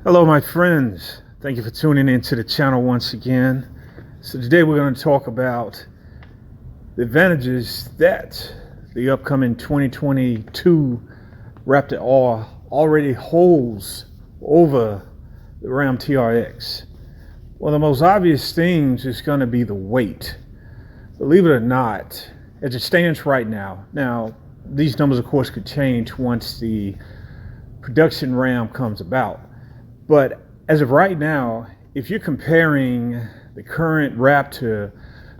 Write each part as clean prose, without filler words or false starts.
Hello my friends, thank you for tuning into the channel once again. So today we're going to talk about the advantages that the upcoming 2022 Raptor R already holds over the Ram TRX. Well, the most obvious things is going to be the weight. Believe it or not, as it stands right now, these numbers of course could change once the production Ram comes about. But as of right now, if you're comparing the current Raptor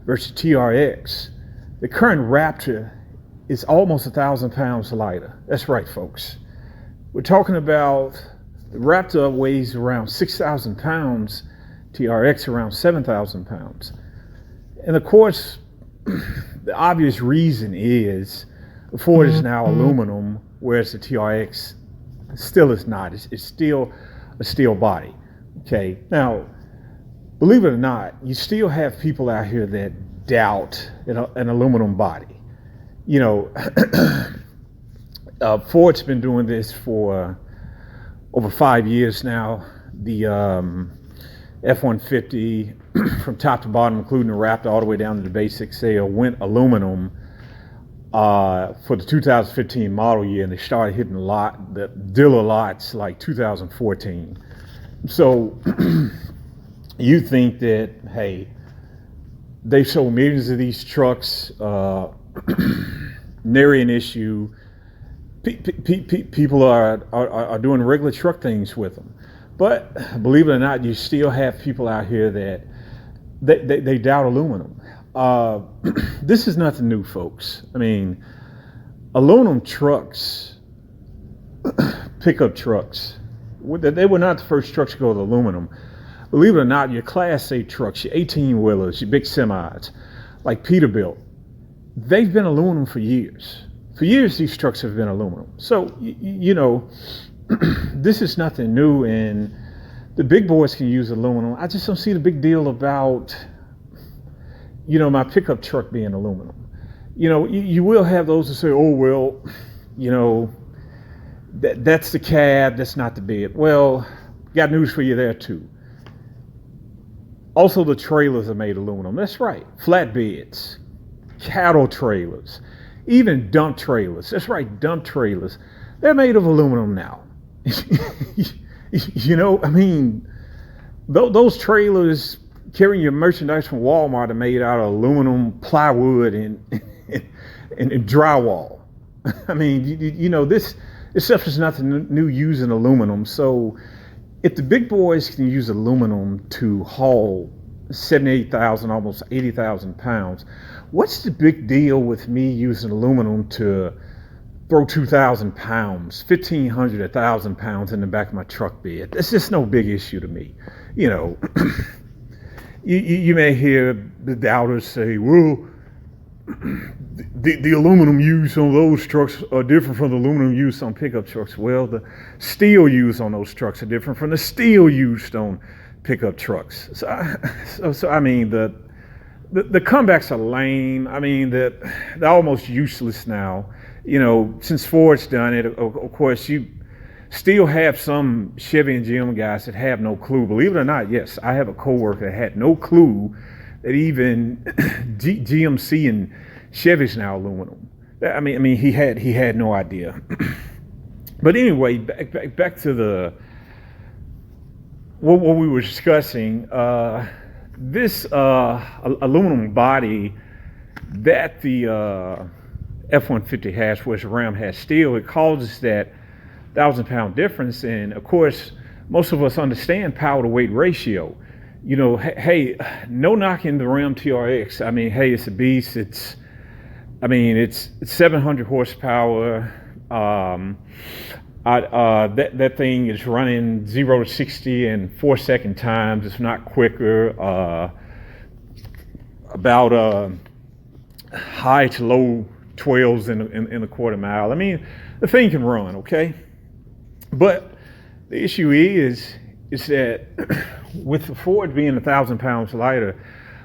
versus TRX, the current Raptor is almost 1,000 pounds lighter. That's right, folks. We're talking about the Raptor weighs around 6,000 pounds, TRX around 7,000 pounds. And of course, the obvious reason is the Ford is now aluminum, whereas the TRX still is not. It's still a steel body. Okay, now believe it or not, you still have people out here that doubt an aluminum body. You know, Ford's been doing this for over 5 years now. The F-150 from top to bottom, including the Raptor all the way down to the basic sale, went aluminum for the 2015 model year, and they started hitting the dealer lots like 2014. So you think that, hey, they sold millions of these trucks, nary an issue. People are doing regular truck things with them. But believe it or not, you still have people out here that they doubt aluminum. This is nothing new, folks. I mean, aluminum trucks, pickup trucks, they were not the first trucks to go with aluminum. Believe it or not, your Class 8 trucks, your 18-wheelers, your big semis, like Peterbilt, they've been aluminum for years. For years, these trucks have been aluminum. So, you know, this is nothing new, and the big boys can use aluminum. I just don't see the big deal about, you know, my pickup truck being aluminum. You know, you will have those that say, oh, well, you know, that's the cab, that's not the bed. Well, got news for you there too. Also, the trailers are made aluminum. That's right. Flatbeds, cattle trailers, even dump trailers. That's right, dump trailers. They're made of aluminum now. You know, I mean, those trailers carrying your merchandise from Walmart are made out of aluminum, plywood, and drywall. I mean, you know, this stuff is nothing new using aluminum. So if the big boys can use aluminum to haul 78,000, almost 80,000 pounds, what's the big deal with me using aluminum to throw 2,000 pounds, 1,500, 1,000 pounds in the back of my truck bed? That's just no big issue to me. You know, you may hear the doubters say, well, the aluminum used on those trucks are different from the aluminum used on pickup trucks. Well, the steel used on those trucks are different from the steel used on pickup trucks. So I mean, the comebacks are lame. I mean, they're almost useless now. You know, since Ford's done it, of course, you still have some Chevy and GM guys that have no clue. Believe it or not, yes, I have a coworker that had no clue that even GMC and Chevy's now aluminum. I mean, he had no idea. But anyway, back to what we were discussing. This aluminum body that the F-150 has, whereas the Ram has steel, it causes that 1,000-pound difference. And of course, most of us understand power to weight ratio. You know, hey, no knocking the Ram TRX. I mean, hey, it's a beast. It's 700 horsepower. That thing is running 0 to 60 in 4-second times. It's not quicker. About high to low 12s in a quarter mile. I mean, the thing can run, okay? But the issue is that with the Ford being 1,000 pounds lighter,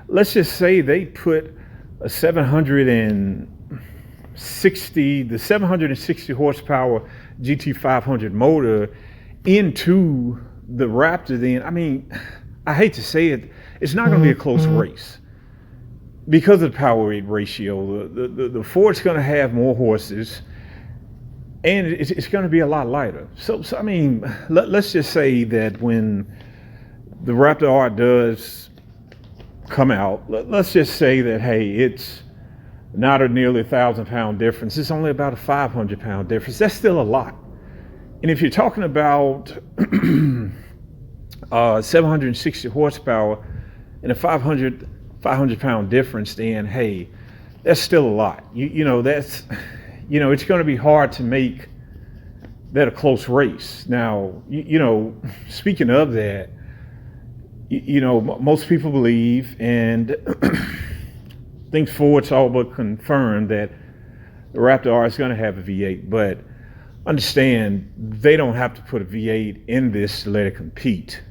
let's just say they put a 760 horsepower GT500 motor into the Raptor, then, I mean, I hate to say it, it's not going to be a close race because of the power weight ratio. The Ford's going to have more horses, and it's going to be a lot lighter. So I mean, let's just say that when the Raptor R does come out, let's just say that, hey, it's not a nearly 1,000-pound difference. It's only about a 500-pound difference. That's still a lot. And if you're talking about 760 horsepower and a 500-pound difference, then hey, that's still a lot. That's it's going to be hard to make that a close race. Now, speaking of that, most people believe and think Ford's all but confirmed that the Raptor R is going to have a V8, but understand they don't have to put a V8 in this to let it compete.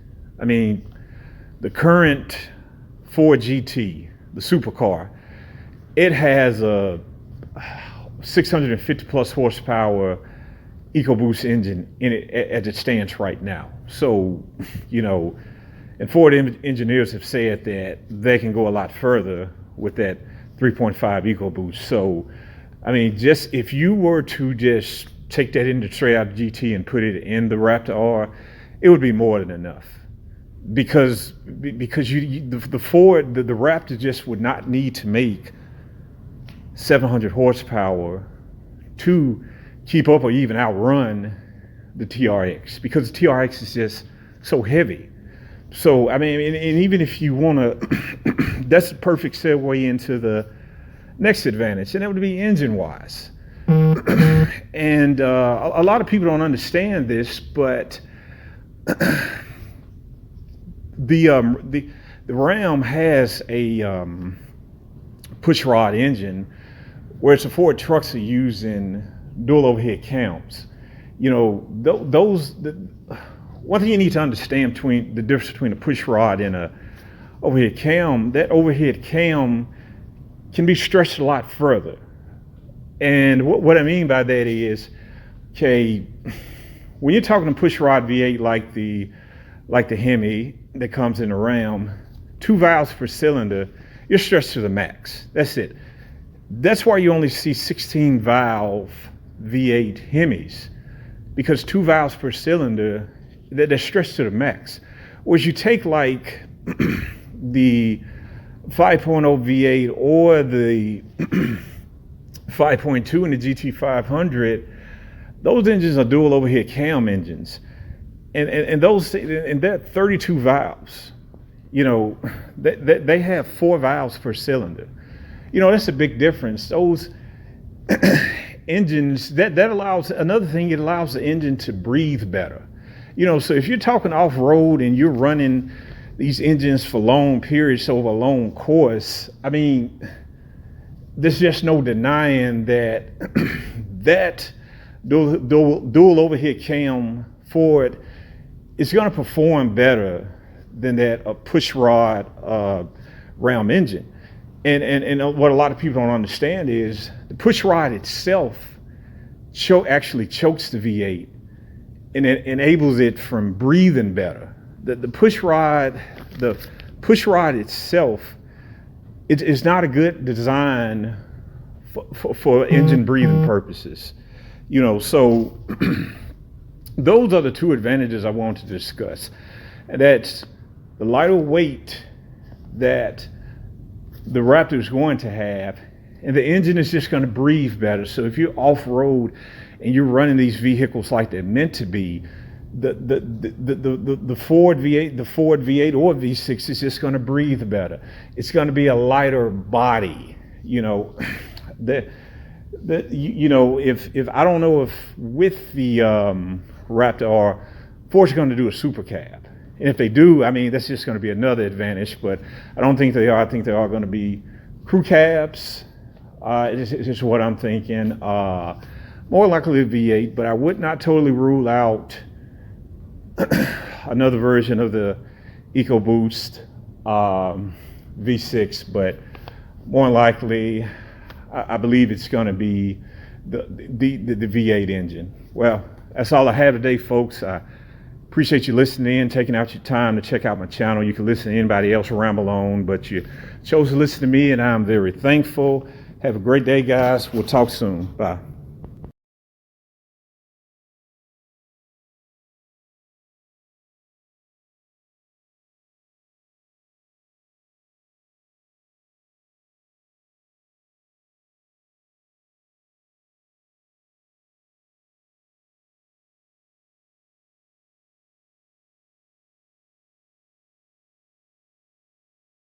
I mean, the current Ford GT, the supercar, it has a 650 plus horsepower EcoBoost engine in it as it stands right now. So, and Ford engineers have said that they can go a lot further with that 3.5 EcoBoost. So, I mean, just if you were to just take that into straight out GT and put it in the Raptor R, it would be more than enough. Because the Ford, the Raptor just would not need to make 700 horsepower to keep up or even outrun the TRX, because the TRX is just so heavy. So, I mean, and even if you want to, that's the perfect segue into the next advantage, and that would be engine-wise. And a lot of people don't understand this, but the Ram has a pushrod engine, whereas the Ford trucks are using dual overhead cams. One thing you need to understand between the difference between a pushrod and a overhead cam, that overhead cam can be stretched a lot further. And what I mean by that is, okay, when you're talking a pushrod V8 like the Hemi that comes in the Ram, 2 valves per cylinder, you're stretched to the max. That's it. That's why you only see 16 valve V8 Hemis, because 2 valves per cylinder, they're stretched to the max. Whereas you take like the 5.0 V8 or the 5.2 in the GT500, those engines are dual overhead cam engines, and they're 32 valves. They have 4 valves per cylinder. That's a big difference. Those engines, that allows, another thing, it allows the engine to breathe better. So if you're talking off-road and you're running these engines for long periods over a long course, I mean, there's just no denying that that dual overhead cam Ford is going to perform better than that a pushrod Ram engine. And what a lot of people don't understand is the pushrod itself actually chokes the V8, and it enables it from breathing better. The pushrod itself, it is not a good design for engine breathing purposes. So those are the 2 advantages I want to discuss. And that's the lighter weight that the Raptor is going to have, and the engine is just going to breathe better. So if you're off-road and you're running these vehicles like they're meant to be, the Ford V8, or V6 is just going to breathe better. It's going to be a lighter body. If I don't know if with the Raptor R, Ford's going to do a super cab. And if they do, I mean, that's just going to be another advantage, but I don't think they are. I think they are going to be crew cabs. It's just what I'm thinking. More likely a V8, but I would not totally rule out another version of the EcoBoost V6, but more likely, I believe it's going to be the V8 engine. Well, that's all I have today, folks. Appreciate you listening in, taking out your time to check out my channel. You can listen to anybody else ramble on, but you chose to listen to me, and I'm very thankful. Have a great day, guys. We'll talk soon. Bye.